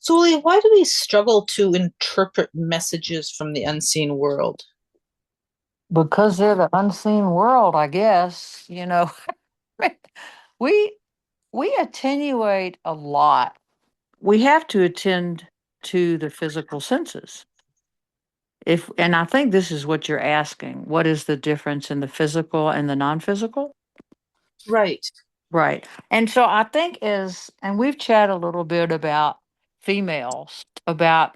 So, Lee, why do we struggle to interpret messages from the unseen world? Because they're the unseen world, I guess. we we attenuate a lot. We have to attend to the physical senses. If and I think this is what you're asking. What is the difference in the physical and the non-physical? Right. Right. And so I think and we've chatted a little bit about females, about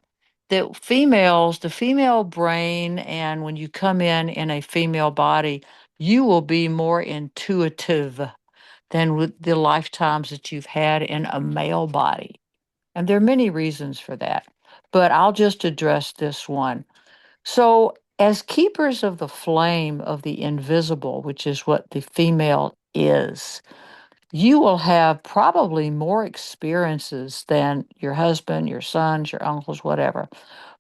the female brain, and when you come in a female body, you will be more intuitive than with the lifetimes that you've had in a male body. And there are many reasons for that, but I'll just address this one. So, as keepers of the flame of the invisible, which is what the female is, you will have probably more experiences than your husband, your sons, your uncles, whatever,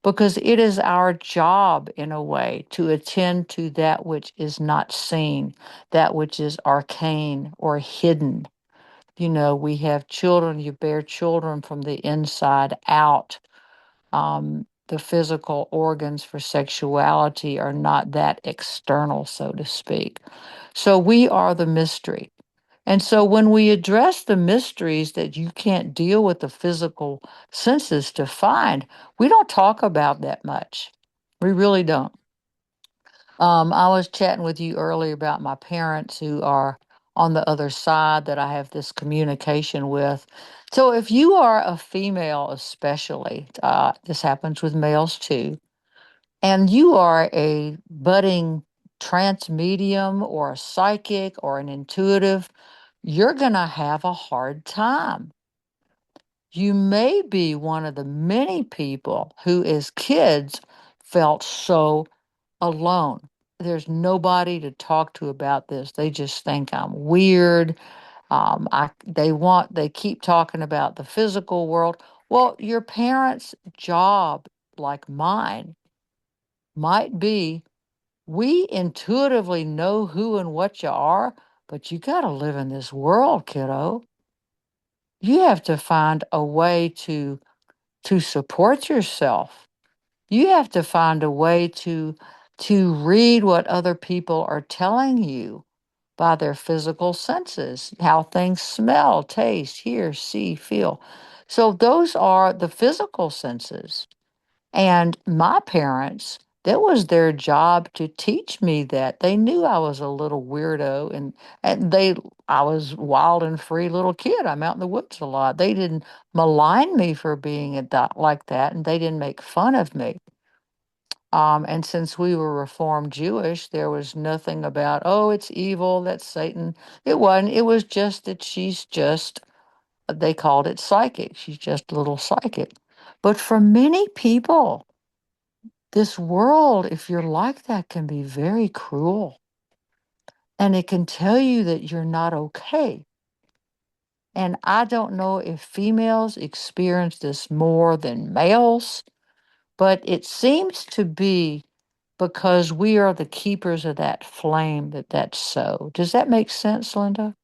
because it is our job, in a way, to attend to that which is not seen, that which is arcane or hidden. We have children, you bear children from the inside out. The physical organs for sexuality are not that external, so to speak. So we are the mystery. And so when we address the mysteries that you can't deal with the physical senses to find, we don't talk about that much. We really don't. I was chatting with you earlier about my parents who are on the other side that I have this communication with. So if you are a female, especially, this happens with males too, and you are a budding trance medium or a psychic or an intuitive, you're going to have a hard time. You may be one of the many people who, as kids, felt so alone. There's nobody to talk to about this. They just think I'm weird. They keep talking about the physical world. Well, your parents' job, like mine, might be we intuitively know who and what you are, but you got to live in this world, kiddo. You have to find a way to support yourself. You have to find a way to read what other people are telling you by their physical senses, how things smell, taste, hear, see, feel. So those are the physical senses. And my parents, that was their job to teach me that. They knew I was a little weirdo, and I was wild and free little kid. I'm out in the woods a lot. They didn't malign me for being like that, and they didn't make fun of me. And since we were Reformed Jewish, there was nothing about, oh, it's evil, that's Satan. It wasn't. It was just that they called it psychic. She's just a little psychic. But for many people, this world, if you're like that, can be very cruel. And it can tell you that you're not okay. And I don't know if females experience this more than males, but it seems to be because we are the keepers of that flame that's so. Does that make sense, Linda?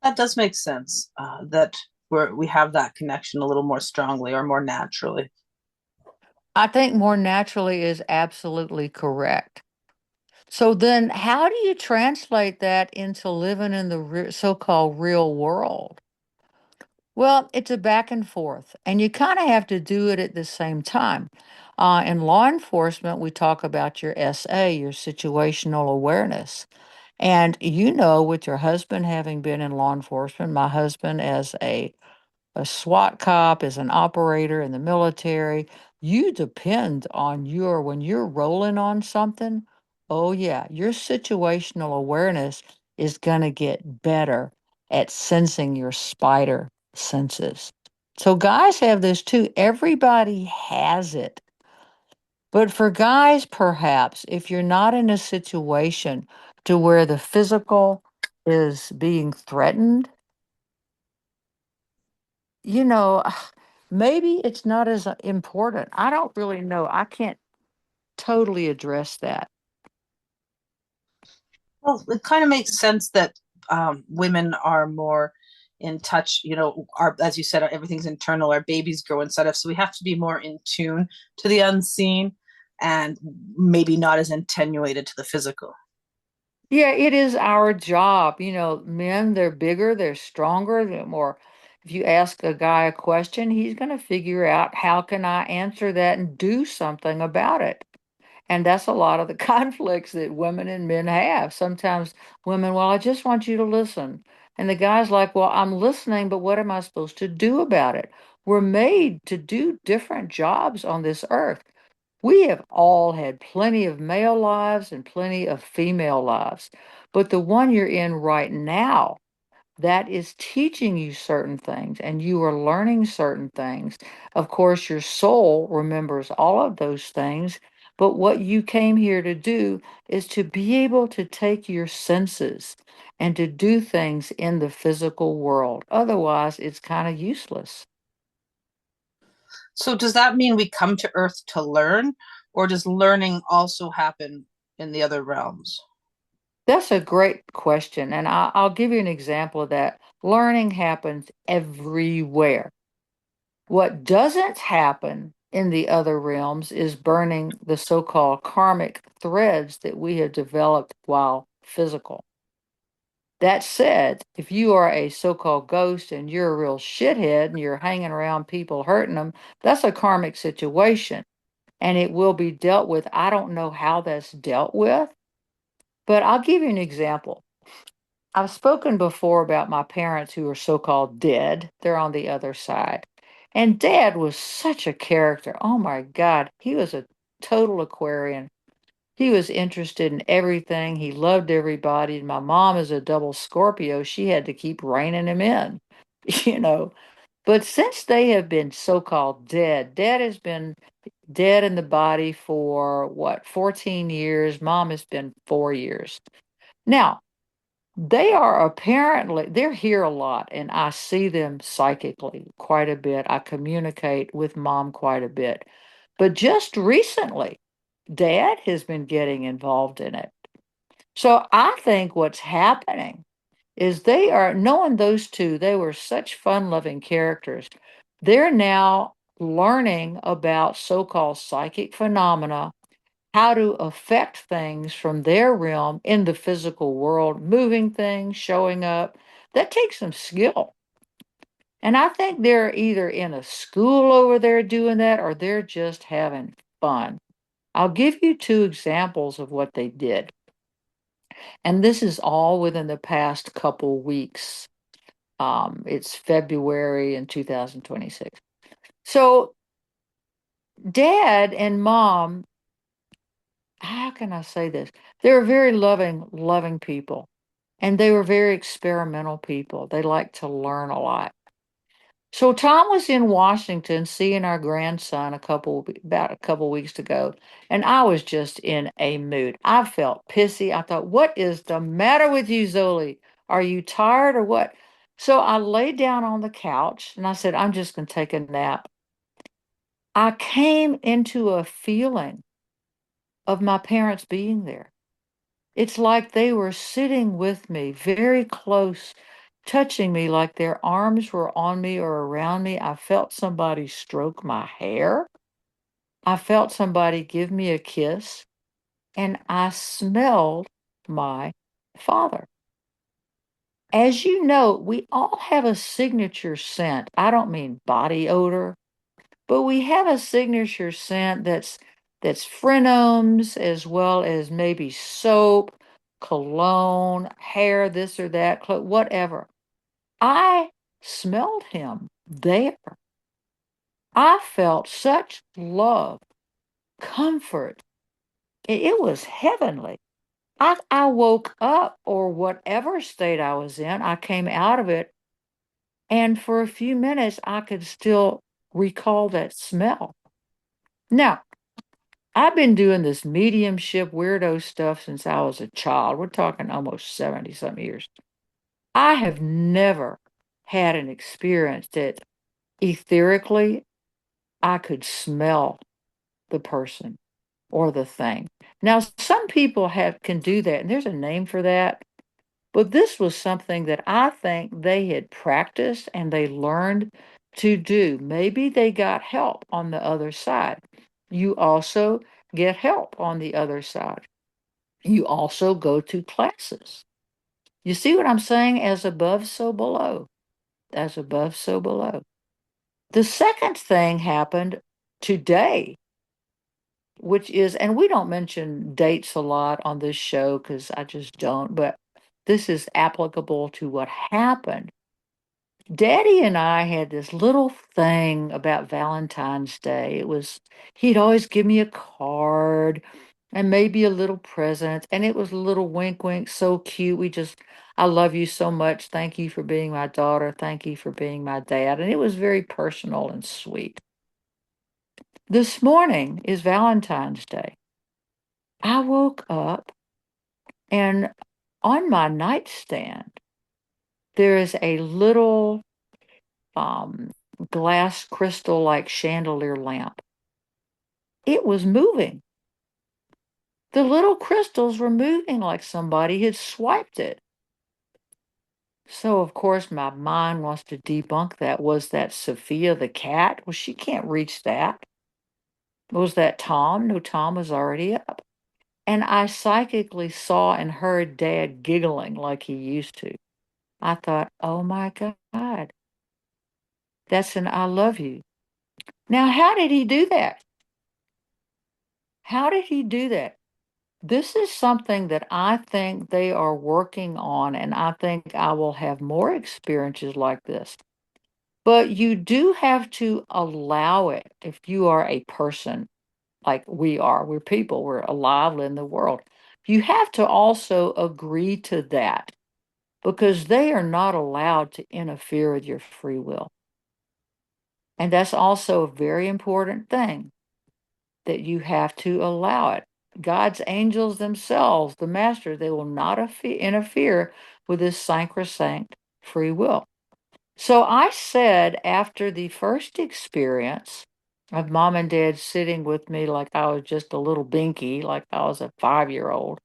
That does make sense. That we have that connection a little more strongly or more naturally. I think more naturally is absolutely correct. So then, how do you translate that into living in the so-called real world? Well, it's a back and forth, and you kind of have to do it at the same time. In law enforcement, we talk about your SA, your situational awareness. And with your husband having been in law enforcement, my husband as a SWAT cop, as an operator in the military, you depend on when you're rolling on something, oh yeah, your situational awareness is going to get better at sensing your spider senses. So guys have this too. Everybody has it. But for guys, perhaps, if you're not in a situation to where the physical is being threatened, you know, maybe it's not as important. I don't really know. I can't totally address that. Well, it kind of makes sense that women are more in touch. Our, as you said, everything's internal. Our babies grow inside us, so we have to be more in tune to the unseen, and maybe not as attenuated to the physical. Yeah, it is our job. Men, they're bigger, they're stronger, they're more. If you ask a guy a question, he's going to figure out how can I answer that and do something about it. And that's a lot of the conflicts that women and men have. Sometimes women, well, I just want you to listen. And the guy's like, well, I'm listening, but what am I supposed to do about it? We're made to do different jobs on this earth. We have all had plenty of male lives and plenty of female lives, but the one you're in right now, that is teaching you certain things and you are learning certain things. Of course, your soul remembers all of those things, but what you came here to do is to be able to take your senses and to do things in the physical world. Otherwise, it's kind of useless. So does that mean we come to Earth to learn, or does learning also happen in the other realms? That's a great question. And I'll give you an example of that. Learning happens everywhere. What doesn't happen in the other realms is burning the so-called karmic threads that we have developed while physical. That said, if you are a so-called ghost and you're a real shithead and you're hanging around people hurting them, that's a karmic situation and it will be dealt with. I don't know how that's dealt with, but I'll give you an example. I've spoken before about my parents who are so-called dead. They're on the other side. And Dad was such a character. Oh my God. He was a total Aquarian. He was interested in everything. He loved everybody. And my mom is a double Scorpio. She had to keep reining him in, you know. But since they have been so-called dead, Dad has been dead in the body for what, 14 years? Mom has been 4 years. Now, they're here a lot, and I see them psychically quite a bit. I communicate with mom quite a bit. But just recently, dad has been getting involved in it. So I think what's happening is they are, knowing those two, they were such fun loving characters. They're now learning about so called psychic phenomena, how to affect things from their realm in the physical world, moving things, showing up. That takes some skill. And I think they're either in a school over there doing that or they're just having fun. I'll give you two examples of what they did. And this is all within the past couple weeks. It's February in 2026. So, dad and mom, how can I say this? They were very loving, loving people. And they were very experimental people. They liked to learn a lot. So Tom was in Washington seeing our grandson about a couple weeks ago, and I was just in a mood. I felt pissy. I thought, "What is the matter with you, Zoli? Are you tired or what?" So I laid down on the couch and I said, "I'm just going to take a nap." I came into a feeling of my parents being there. It's like they were sitting with me very close, touching me like their arms were on me or around me. I felt somebody stroke my hair. I felt somebody give me a kiss, and I smelled my father. As you know, we all have a signature scent. I don't mean body odor, but we have a signature scent that's phenoms as well as maybe soap, cologne, hair, this or that, whatever. I smelled him there. I felt such love, comfort. It was heavenly. I woke up or whatever state I was in, I came out of it, and for a few minutes I could still recall that smell. Now, I've been doing this mediumship weirdo stuff since I was a child. We're talking almost 70 some years. I have never had an experience that etherically I could smell the person or the thing. Now, some people have can do that, and there's a name for that. But this was something that I think they had practiced and they learned to do. Maybe they got help on the other side. You also get help on the other side. You also go to classes. You see what I'm saying? As above, so below. As above, so below. The second thing happened today, which is, and we don't mention dates a lot on this show because I just don't, but this is applicable to what happened. Daddy and I had this little thing about Valentine's Day. He'd always give me a card and maybe a little present, and it was a little wink, wink, so cute. I love you so much. Thank you for being my daughter. Thank you for being my dad. And it was very personal and sweet. This morning is Valentine's Day. I woke up and on my nightstand, there is a little um, glass crystal like chandelier lamp. It was moving. The little crystals were moving like somebody had swiped it. So, of course, my mind wants to debunk that. Was that Sophia the cat? Well, she can't reach that. Was that Tom? No, Tom was already up. And I psychically saw and heard Dad giggling like he used to. I thought, oh my God, that's an I love you. Now, how did he do that? How did he do that? This is something that I think they are working on, and I think I will have more experiences like this. But you do have to allow it if you are a person like we are. We're people, we're alive in the world. You have to also agree to that because they are not allowed to interfere with your free will. And that's also a very important thing that you have to allow it. God's angels themselves, the master, they will not interfere with this sacrosanct free will. So I said after the first experience of mom and dad sitting with me like I was just a little binky, like I was a 5-year old,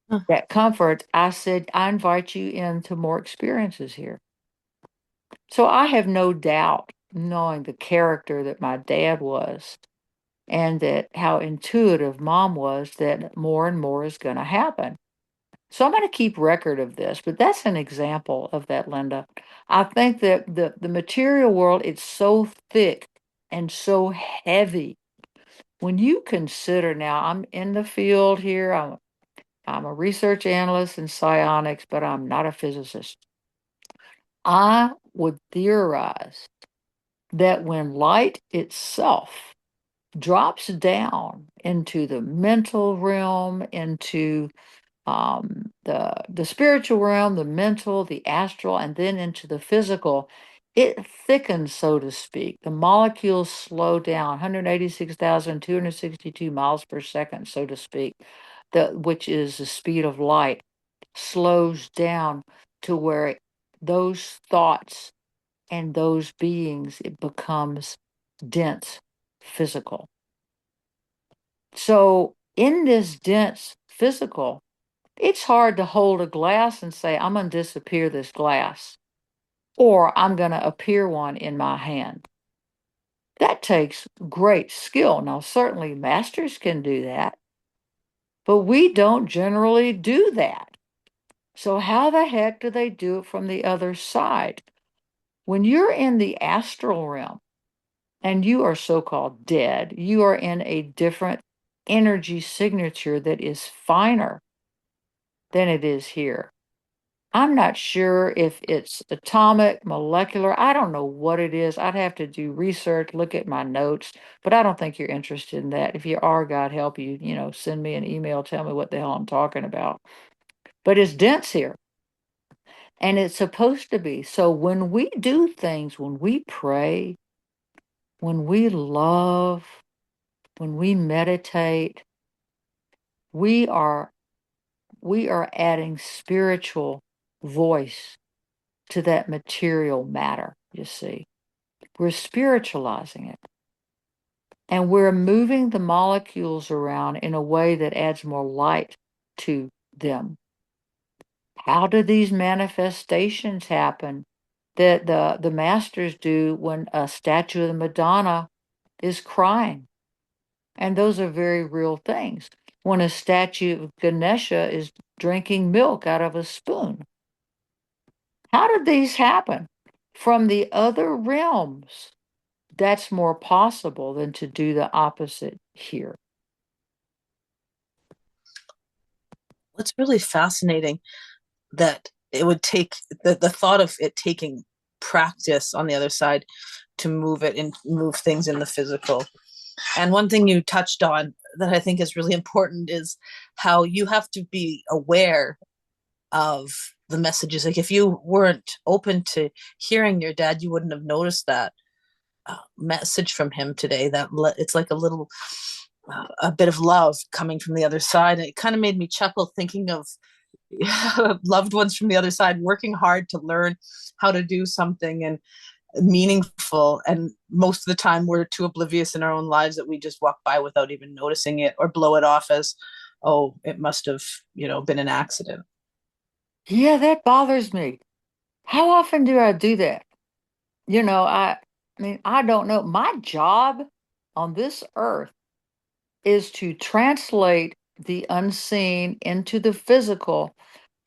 Huh. that comfort, I said, I invite you into more experiences here. So I have no doubt, knowing the character that my dad was and that how intuitive mom was, that more and more is going to happen. So I'm going to keep record of this, but that's an example of that, Linda. I think that the material world, it's so thick and so heavy. When you consider now, I'm in the field here. I'm a research analyst in psionics, but I'm not a physicist. I would theorize that when light itself drops down into the mental realm, into the spiritual realm, the mental, the astral, and then into the physical, it thickens, so to speak. The molecules slow down 186,262 miles per second, so to speak, which is the speed of light, slows down to where those thoughts and those beings, it becomes dense physical. So in this dense physical, it's hard to hold a glass and say, I'm going to disappear this glass, or I'm going to appear one in my hand. That takes great skill. Now, certainly masters can do that, but we don't generally do that. So, how the heck do they do it from the other side? When you're in the astral realm and you are so called dead, you are in a different energy signature that is finer than it is here. I'm not sure if it's atomic, molecular. I don't know what it is. I'd have to do research, look at my notes, but I don't think you're interested in that. If you are, God help you, send me an email, tell me what the hell I'm talking about. But it's dense here and it's supposed to be. So when we do things, when we pray, when we love, when we meditate, we are we are adding spiritual voice to that material matter, you see. We're spiritualizing it. And we're moving the molecules around in a way that adds more light to them. How do these manifestations happen that the masters do when a statue of the Madonna is crying? And those are very real things. When a statue of Ganesha is drinking milk out of a spoon. How did these happen? From the other realms, that's more possible than to do the opposite here. What's really fascinating that it would take the thought of it taking practice on the other side to move it and move things in the physical. And one thing you touched on that I think is really important is how you have to be aware of the messages. Like if you weren't open to hearing your dad, you wouldn't have noticed that message from him today. It's like a little, a bit of love coming from the other side. And it kind of made me chuckle thinking of loved ones from the other side working hard to learn how to do something and meaningful, and most of the time we're too oblivious in our own lives that we just walk by without even noticing it or blow it off as, oh, it must have, been an accident. Yeah, that bothers me. How often do I do that? I mean, I don't know. My job on this earth is to translate the unseen into the physical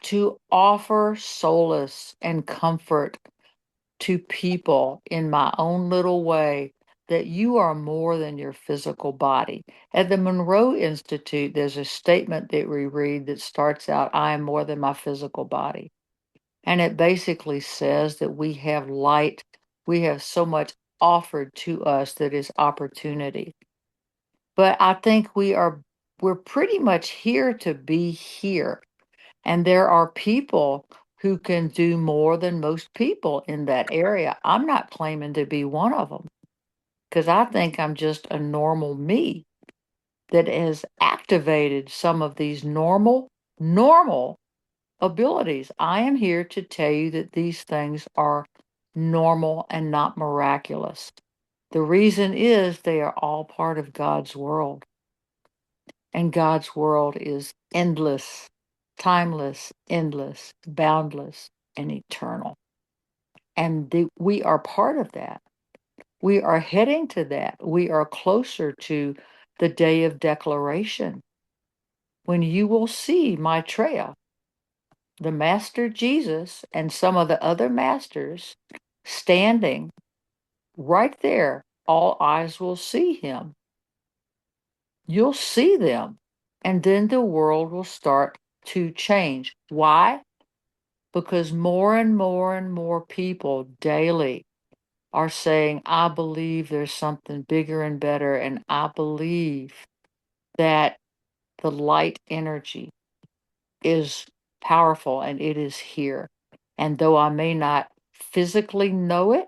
to offer solace and comfort to people in my own little way that you are more than your physical body. At the Monroe Institute, there's a statement that we read that starts out, I am more than my physical body. And it basically says that we have light, we have so much offered to us that is opportunity. But I think we're pretty much here to be here. And there are people who can do more than most people in that area. I'm not claiming to be one of them because I think I'm just a normal me that has activated some of these normal abilities. I am here to tell you that these things are normal and not miraculous. The reason is they are all part of God's world, and God's world is endless, timeless, endless, boundless, and eternal. And we are part of that. We are heading to that. We are closer to the day of declaration when you will see Maitreya, the Master Jesus, and some of the other masters standing right there. All eyes will see him. You'll see them. And then the world will start to change. Why? Because more and more and more people daily are saying, I believe there's something bigger and better. And I believe that the light energy is powerful and it is here. And though I may not physically know it,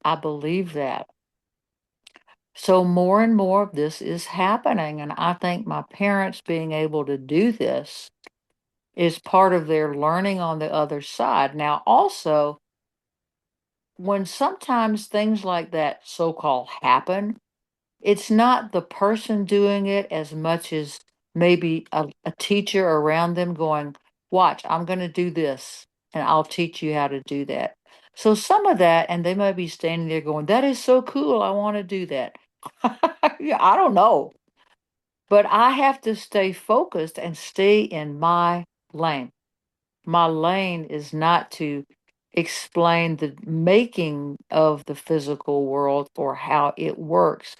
I believe that. So more and more of this is happening. And I think my parents being able to do this is part of their learning on the other side. Now, also, when sometimes things like that so called happen, it's not the person doing it as much as maybe a teacher around them going, watch, I'm going to do this and I'll teach you how to do that. So some of that, and they might be standing there going, that is so cool. I want to do that. Yeah, I don't know. But I have to stay focused and stay in my lane. My lane is not to explain the making of the physical world or how it works,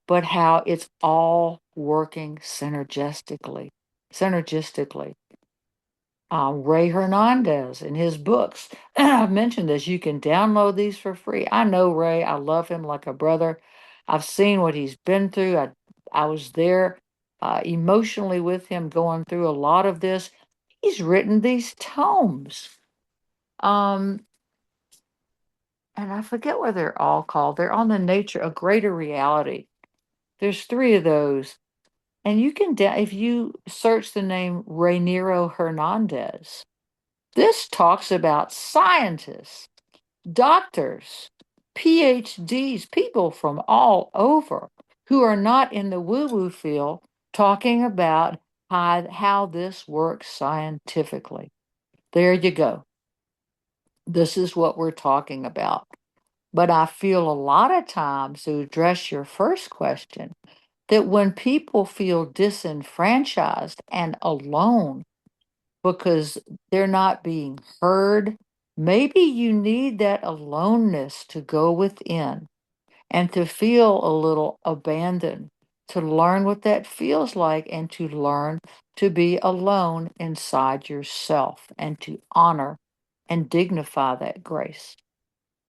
but how it's all working synergistically. Synergistically. Ray Hernandez in his books, I've mentioned this, you can download these for free. I know Ray, I love him like a brother. I've seen what he's been through. I was there emotionally with him going through a lot of this. He's written these tomes. Um, and I forget what they're all called. They're on the nature, a greater reality. There's three of those. And you can, if you search the name Rainiero Hernandez, this talks about scientists, doctors, PhDs, people from all over who are not in the woo woo field talking about how this works scientifically. There you go. This is what we're talking about. But I feel a lot of times, to address your first question, that when people feel disenfranchised and alone because they're not being heard, maybe you need that aloneness to go within and to feel a little abandoned, to learn what that feels like, and to learn to be alone inside yourself and to honor and dignify that grace.